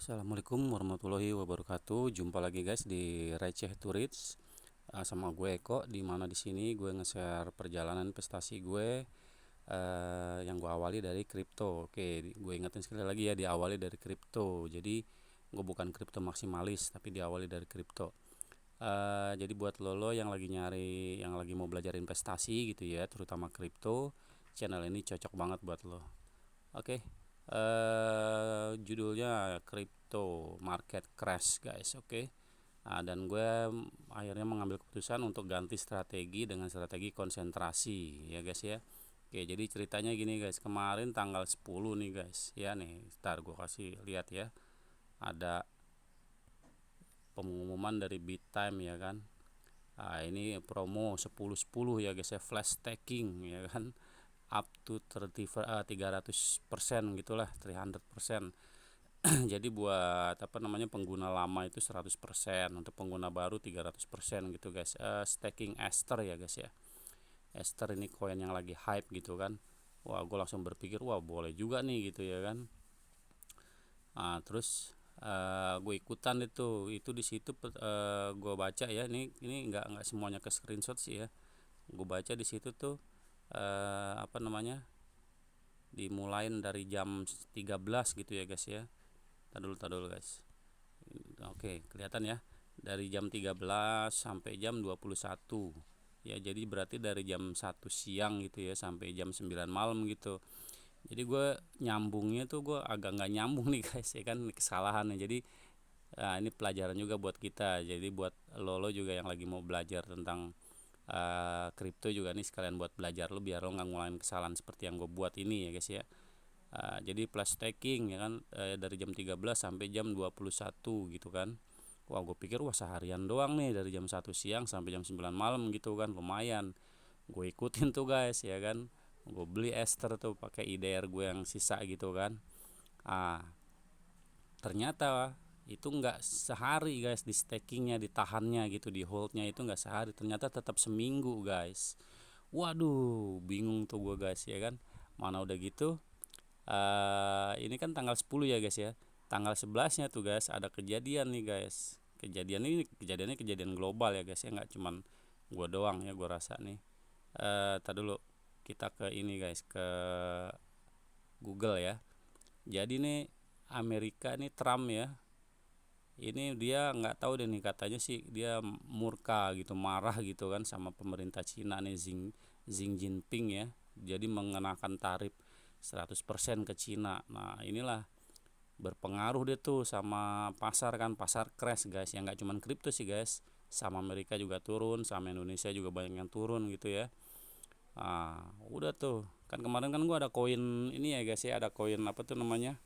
Assalamualaikum warahmatullahi wabarakatuh. Jumpa lagi guys di Receh to Rich, sama gue Eko. Di mana di sini gue nge-share perjalanan investasi gue, yang gue awali dari kripto. Oke, gue ingetin sekali lagi ya, diawali dari kripto. Jadi gue bukan kripto maksimalis, tapi diawali dari kripto. Jadi buat lo yang lagi nyari, yang lagi mau belajar investasi gitu ya, terutama kripto, channel ini cocok banget buat lo. Oke, judulnya Crypto Market Crash guys. Oke. Nah, dan gue akhirnya mengambil keputusan untuk ganti strategi dengan strategi konsentrasi ya guys ya. Oke, jadi ceritanya gini guys, kemarin tanggal 10 nih guys. Ya nih, ntar gue kasih lihat ya. Ada pengumuman dari BitTime ya kan. Nah, ini promo 10-10 ya guys ya, flash stacking ya kan, up to 300% gitulah, 300%. Jadi buat apa namanya, pengguna lama itu 100%, untuk pengguna baru 300% gitu guys. Staking Ether ya guys ya. Ether ini koin yang lagi hype gitu kan. Wah, gue langsung berpikir wah boleh juga nih gitu ya kan. Nah, terus gue ikutan itu di situ. Gue baca ya, ini nggak semuanya ke screenshot sih ya. Gue baca di situ tuh, apa namanya, dimulain dari jam 13 gitu ya guys ya. Tadul guys. Oke, kelihatan ya. Dari jam 13 sampai jam 21. Ya, jadi berarti dari jam 1 siang gitu ya sampai jam 9 malam gitu. Jadi gue nyambungnya tuh, gue agak nggak nyambung nih guys ya kan, kesalahan nih. Jadi ini pelajaran juga buat kita. Jadi buat lo juga yang lagi mau belajar tentang kripto juga nih, sekalian buat belajar lo biar lo nggak ngulangin kesalahan seperti yang gue buat ini ya guys ya. Jadi plus stacking ya kan, dari jam 13 sampai jam 21 gitu kan. Wah, gue pikir wah seharian doang nih, dari jam 1 siang sampai jam 9 malam gitu kan, lumayan. Gue ikutin tuh guys ya kan. Gue beli Ether tuh pakai IDR gue yang sisa gitu kan. Ternyata itu nggak sehari guys, di stackingnya, ditahannya gitu, di holdnya itu nggak sehari, ternyata tetap seminggu guys. Waduh, bingung tuh gue guys ya kan. Mana udah gitu, ini kan tanggal 10 ya guys ya. Tanggal 11-nya tuh guys ada kejadian nih guys. Kejadiannya kejadian global ya guys ya, nggak cuman gue doang ya, gue rasa nih. Tadi dulu kita ke ini guys, ke Google ya. Jadi nih Amerika nih, Trump ya. Ini dia nggak tahu deh nih, katanya sih dia murka gitu, marah gitu kan sama pemerintah Cina nih, Xi Jinping ya. Jadi mengenakan tarif 100% ke Cina. Nah, inilah berpengaruh deh tuh sama pasar kan, pasar crash guys. Ya nggak cuman kripto sih guys, sama Amerika juga turun, sama Indonesia juga banyak yang turun gitu ya. Udah tuh kan, kemarin kan gua ada koin ini ya guys ya, ada koin apa tuh namanya,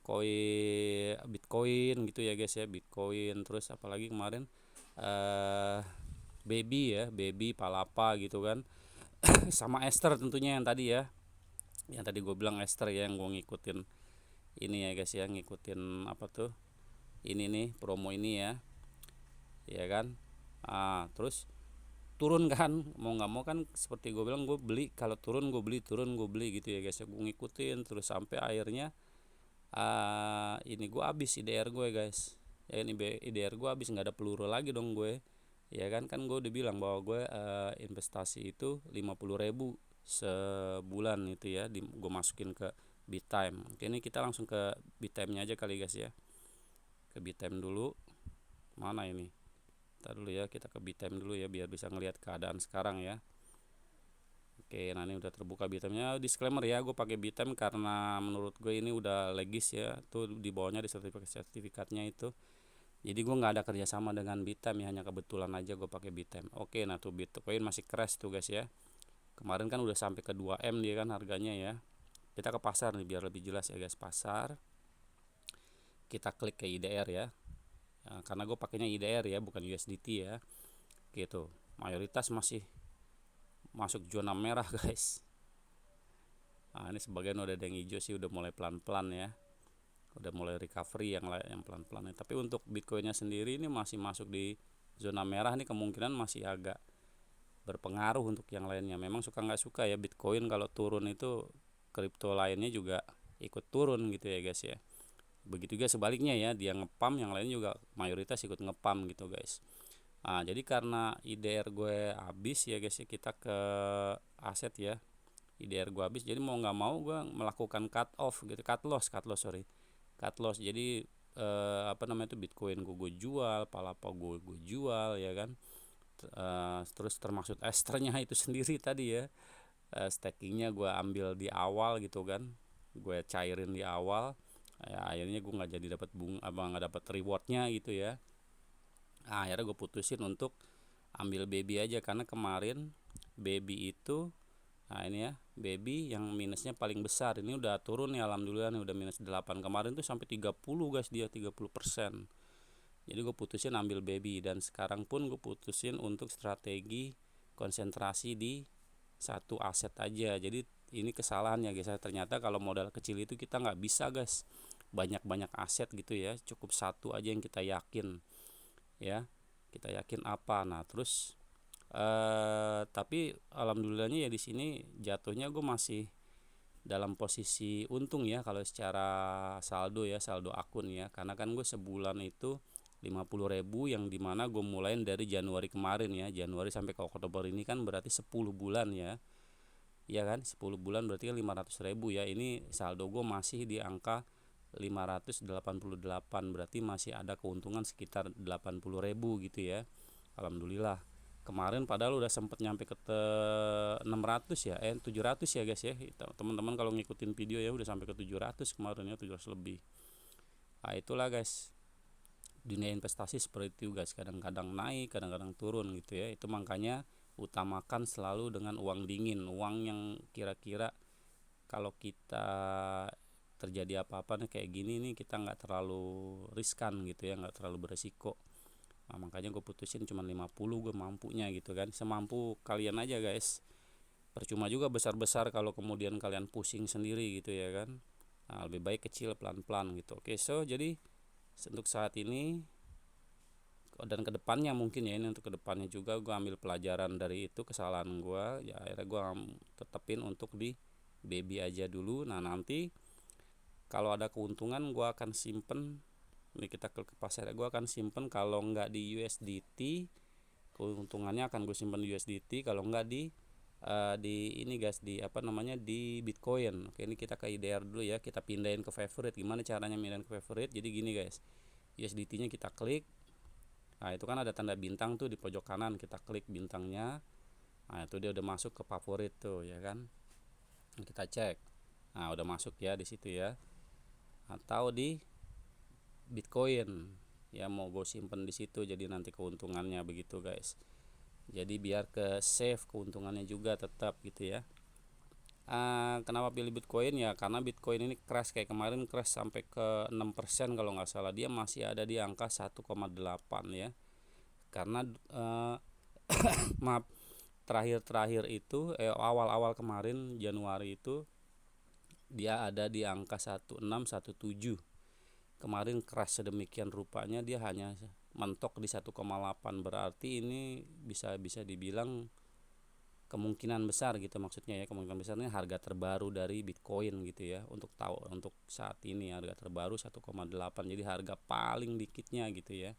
koin Bitcoin gitu ya guys ya, Bitcoin. Terus apalagi kemarin, Baby ya, Baby Palapa gitu kan. Sama Esther tentunya yang tadi ya, yang tadi gue bilang Esther ya, yang gue ngikutin ini ya guys ya, ngikutin apa tuh, ini nih promo ini ya, ya kan. Terus turun kan, mau nggak mau kan, seperti gue bilang, gue beli kalau turun gue beli, turun gue beli gitu ya guys ya. Gue ngikutin terus sampai akhirnya ini gue habis IDR gue guys ya. Ini IDR gue habis, nggak ada peluru lagi dong gue ya kan gue udah bilang bahwa gue investasi itu 50.000 sebulan itu ya, gue masukin ke BitTime. Oke, ini kita langsung ke BitTime nya aja kali guys ya. Ke BitTime dulu, mana ini, ntar dulu ya, kita ke BitTime dulu ya biar bisa ngelihat keadaan sekarang ya. Oke, nah ini udah terbuka BitTime-nya. Disclaimer ya, gue pakai BitTime karena menurut gue ini udah legis ya. Tuh di bawahnya di sertifikatnya itu. Jadi gue nggak ada kerjasama dengan BitTime ya, hanya kebetulan aja gue pakai BitTime. Oke, nah tuh Bitcoin masih crash tuh guys ya. Kemarin kan udah sampai ke 2M dia kan harganya ya. Kita ke pasar nih biar lebih jelas ya guys. Pasar. Kita klik ke IDR ya. Karena gue pakainya IDR ya, bukan USDT ya. Gitu. Mayoritas masih masuk zona merah guys. Ini sebagian udah ada yang hijau sih, udah mulai pelan-pelan ya, udah mulai recovery yang pelan-pelan ya. Tapi untuk Bitcoinnya sendiri ini masih masuk di zona merah nih, kemungkinan masih agak berpengaruh untuk yang lainnya. Memang suka nggak suka ya, Bitcoin kalau turun itu kripto lainnya juga ikut turun gitu ya guys ya. Begitu juga sebaliknya ya, dia ngepam, yang lain juga mayoritas ikut ngepam gitu guys. Nah, jadi karena IDR gue habis ya guys ya, kita ke aset ya. IDR gue habis, jadi mau nggak mau gue melakukan cut off gitu, sorry, cut loss. Jadi apa namanya itu, Bitcoin gue jual, Palapa gue jual ya kan. Terus termasuk esternya itu sendiri tadi ya, stakingnya gue ambil di awal gitu kan, gue cairin di awal. Ya, akhirnya gue nggak jadi dapat bunga, apa nggak dapat rewardnya gitu ya. Nah, akhirnya gue putusin untuk ambil baby aja, karena kemarin baby itu, nah ini ya, baby yang minusnya paling besar ini udah turun nih, alhamdulillah nih udah minus 8. Kemarin tuh sampai 30 guys, dia 30%. Jadi gue putusin ambil baby, dan sekarang pun gue putusin untuk strategi konsentrasi di satu aset aja. Jadi ini kesalahan ya guys, ternyata kalau modal kecil itu kita nggak bisa guys banyak-banyak aset gitu ya, cukup satu aja yang kita yakin ya, kita yakin apa. Nah terus tapi alhamdulillahnya ya di sini jatuhnya gue masih dalam posisi untung ya kalau secara saldo ya, saldo akun ya, karena kan gue sebulan itu 50.000, yang dimana gue mulain dari Januari kemarin ya, Januari sampai ke Oktober ini kan berarti 10 bulan ya. Ya kan, 10 bulan berarti kan 500.000 ya. Ini saldo gue masih di angka 588, berarti masih ada keuntungan sekitar 80.000 gitu ya. Alhamdulillah. Kemarin padahal udah sempet nyampe ke 600 ya, 700 ya guys ya. Teman-teman kalau ngikutin video ya udah sampai ke 700 kemarin ya, 700 lebih. Nah, itulah guys. Dunia investasi seperti itu guys, kadang-kadang naik, kadang-kadang turun gitu ya. Itu makanya utamakan selalu dengan uang dingin, uang yang kira-kira kalau kita terjadi apa-apa nih kayak gini nih, kita nggak terlalu riskan gitu ya, nggak terlalu beresiko. Nah, makanya gue putusin cuma 50, gue mampunya gitu kan, semampu kalian aja guys. Percuma juga besar-besar kalau kemudian kalian pusing sendiri gitu ya kan. Nah, lebih baik kecil pelan-pelan gitu. Oke, so jadi untuk saat ini dan kedepannya mungkin ya, ini untuk kedepannya juga gue ambil pelajaran dari itu kesalahan gue ya, akhirnya gue tetepin untuk di baby aja dulu. Nah nanti kalau ada keuntungan gue akan simpen, ini kita ke pasar, gue akan simpen, kalau nggak di USDT keuntungannya akan gue simpen di USDT, kalau nggak di ini guys, di apa namanya, di Bitcoin. Oke, ini kita ke IDR dulu ya, kita pindahin ke favorite. Gimana caranya pindahin ke favorite? Jadi gini guys, USDT nya kita klik. Nah itu kan ada tanda bintang tuh di pojok kanan, kita klik bintangnya. Nah itu dia udah masuk ke favorit tuh ya kan. Kita cek. Nah udah masuk ya di situ ya. Atau di Bitcoin ya, mau gue simpen di situ, jadi nanti keuntungannya begitu guys. Jadi biar ke save keuntungannya juga tetap gitu ya. Kenapa pilih Bitcoin ya, karena Bitcoin ini crash kayak kemarin, crash sampai ke 6% kalau nggak salah. Dia masih ada di angka 1,8 ya. Karena maaf, terakhir itu awal-awal kemarin Januari itu dia ada di angka 1617. Kemarin crash sedemikian rupanya, dia hanya mentok di 1,8. Berarti ini bisa dibilang kemungkinan besar gitu, maksudnya ya, kemungkinan besarnya harga terbaru dari Bitcoin gitu ya, untuk saat ini harga terbaru 1,8, jadi harga paling dikitnya gitu ya.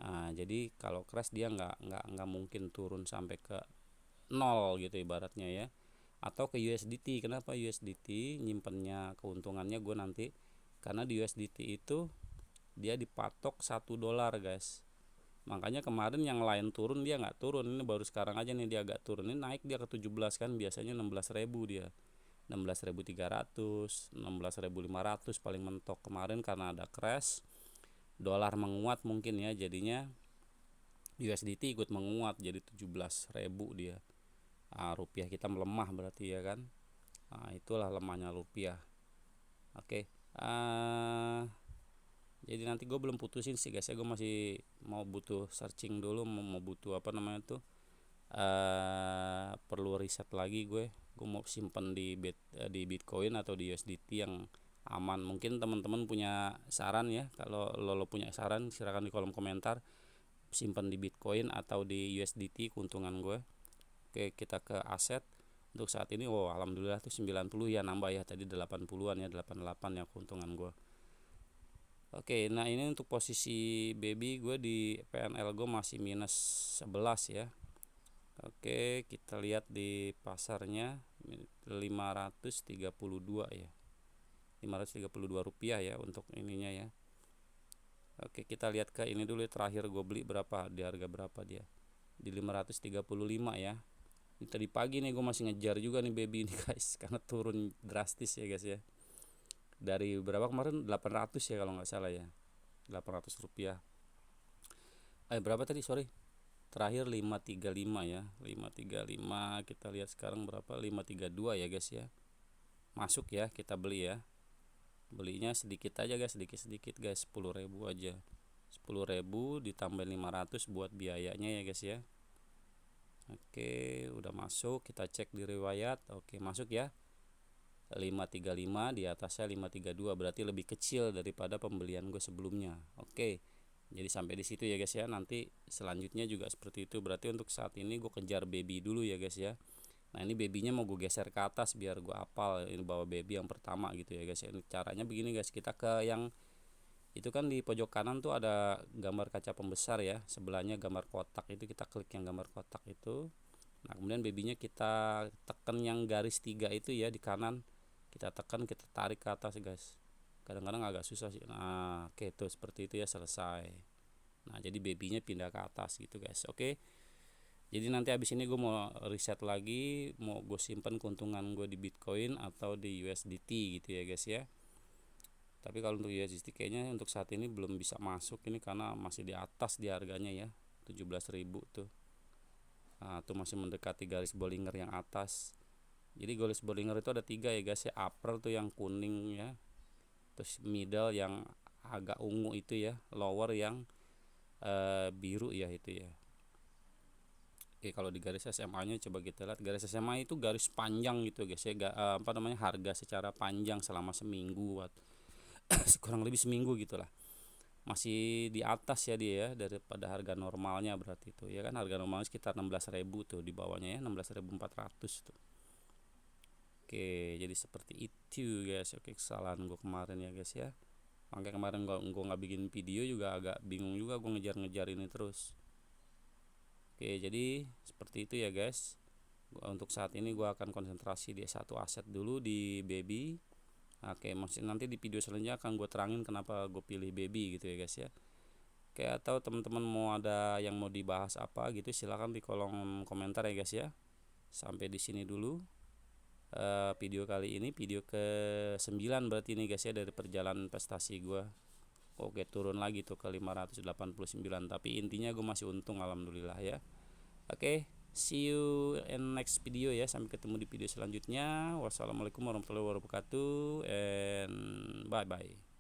Nah, jadi kalau crash dia nggak mungkin turun sampai ke nol gitu ibaratnya ya, atau ke USDT. Kenapa USDT nyimpennya keuntungannya gue nanti, karena di USDT itu dia dipatok $1 guys. Makanya kemarin yang lain turun dia nggak turun, ini baru sekarang aja nih dia agak turun. Ini naik dia ke 17 kan, biasanya 16.000 dia, 16.300, 16.500 paling mentok. Kemarin karena ada crash, dolar menguat mungkin ya, jadinya USDT ikut menguat jadi 17.000 dia. Rupiah kita melemah berarti ya kan. Itulah lemahnya rupiah. Oke, jadi nanti gue belum putusin sih guys ya, gue masih mau butuh searching dulu, mau butuh apa namanya tuh, perlu riset lagi. Gue mau simpen di Bitcoin atau di USDT yang aman. Mungkin teman-teman punya saran ya, kalau lo punya saran silakan di kolom komentar, simpen di Bitcoin atau di USDT keuntungan gue. Oke, kita ke aset. Untuk saat ini alhamdulillah tuh 90 ya, nambah ya, tadi 80-an ya, 88 ya keuntungan gue. Oke, nah ini untuk posisi baby gue di PNL gue masih minus 11 ya. Oke, kita lihat di pasarnya 532 ya. 532 rupiah ya untuk ininya ya. Oke, kita lihat ke ini dulu ya, terakhir gue beli berapa, di harga berapa dia. Di 535 ya. Ini tadi pagi nih gue masih ngejar juga nih baby ini guys, karena turun drastis ya guys ya. Dari berapa kemarin, 800 ya kalau nggak salah ya, 800 rupiah. Berapa tadi, sorry, terakhir 535 ya, 535. Kita lihat sekarang berapa, 532 ya guys ya. Masuk ya, kita beli ya. Belinya sedikit aja guys, sedikit-sedikit guys, 10.000 aja. 10.000 ditambah 500 buat biayanya ya guys ya. Oke, udah masuk. Kita cek di riwayat. Oke, masuk ya. 535, di atasnya 532, berarti lebih kecil daripada pembelian gue sebelumnya. Oke, jadi sampai di situ ya guys ya. Nanti selanjutnya juga seperti itu. Berarti untuk saat ini gue kejar baby dulu ya guys ya. Nah ini babynya mau gue geser ke atas biar gue apal ini bawa baby yang pertama gitu ya guys ya. Ini caranya begini guys, kita ke yang itu kan di pojok kanan tuh ada gambar kaca pembesar ya, sebelahnya gambar kotak, itu kita klik yang gambar kotak itu. Nah kemudian babynya kita tekan yang garis 3 itu ya di kanan, kita tekan, kita tarik ke atas guys. Kadang-kadang agak susah sih. Nah oke, tuh seperti itu ya, selesai. Nah jadi babynya pindah ke atas gitu guys. Oke, jadi nanti habis ini gue mau reset lagi, mau gue simpan keuntungan gue di Bitcoin atau di USDT gitu ya guys ya. Tapi kalau untuk USDT kayaknya untuk saat ini belum bisa masuk ini karena masih di atas di harganya ya, 17.000 tuh. Nah, tuh masih mendekati garis Bollinger yang atas. Jadi garis Bollinger itu ada 3 ya guys ya. Upper tuh yang kuning ya, terus middle yang agak ungu itu ya, lower yang biru ya itu ya. Oke, kalau di garis SMA-nya coba kita lihat. Garis SMA itu garis panjang gitu guys ya. Apa namanya, harga secara panjang selama seminggu kurang lebih seminggu gitulah. Masih di atas ya dia ya daripada harga normalnya, berarti itu ya kan, harga normalnya sekitar 16.000 tuh di bawahnya ya, 16.400 tuh. Oke, jadi seperti itu guys. Oke, kesalahan gue kemarin ya guys ya. Makanya kemarin gue nggak bikin video juga, agak bingung juga gue ngejar-ngejar ini terus. Oke, jadi seperti itu ya guys. Untuk saat ini gue akan konsentrasi di satu aset dulu, di baby. Oke, maksud nanti di video selanjutnya akan gue terangin kenapa gue pilih baby gitu ya guys ya. Oke, atau teman-teman mau ada yang mau dibahas apa gitu, silahkan di kolom komentar ya guys ya. Sampai di sini dulu video kali ini, video ke 9 berarti ini guys ya dari perjalanan investasi gue. Oke, turun lagi tuh ke 589, tapi intinya gue masih untung alhamdulillah ya. Oke, see you in next video ya. Sampai ketemu di video selanjutnya. Wassalamualaikum warahmatullahi wabarakatuh and bye bye.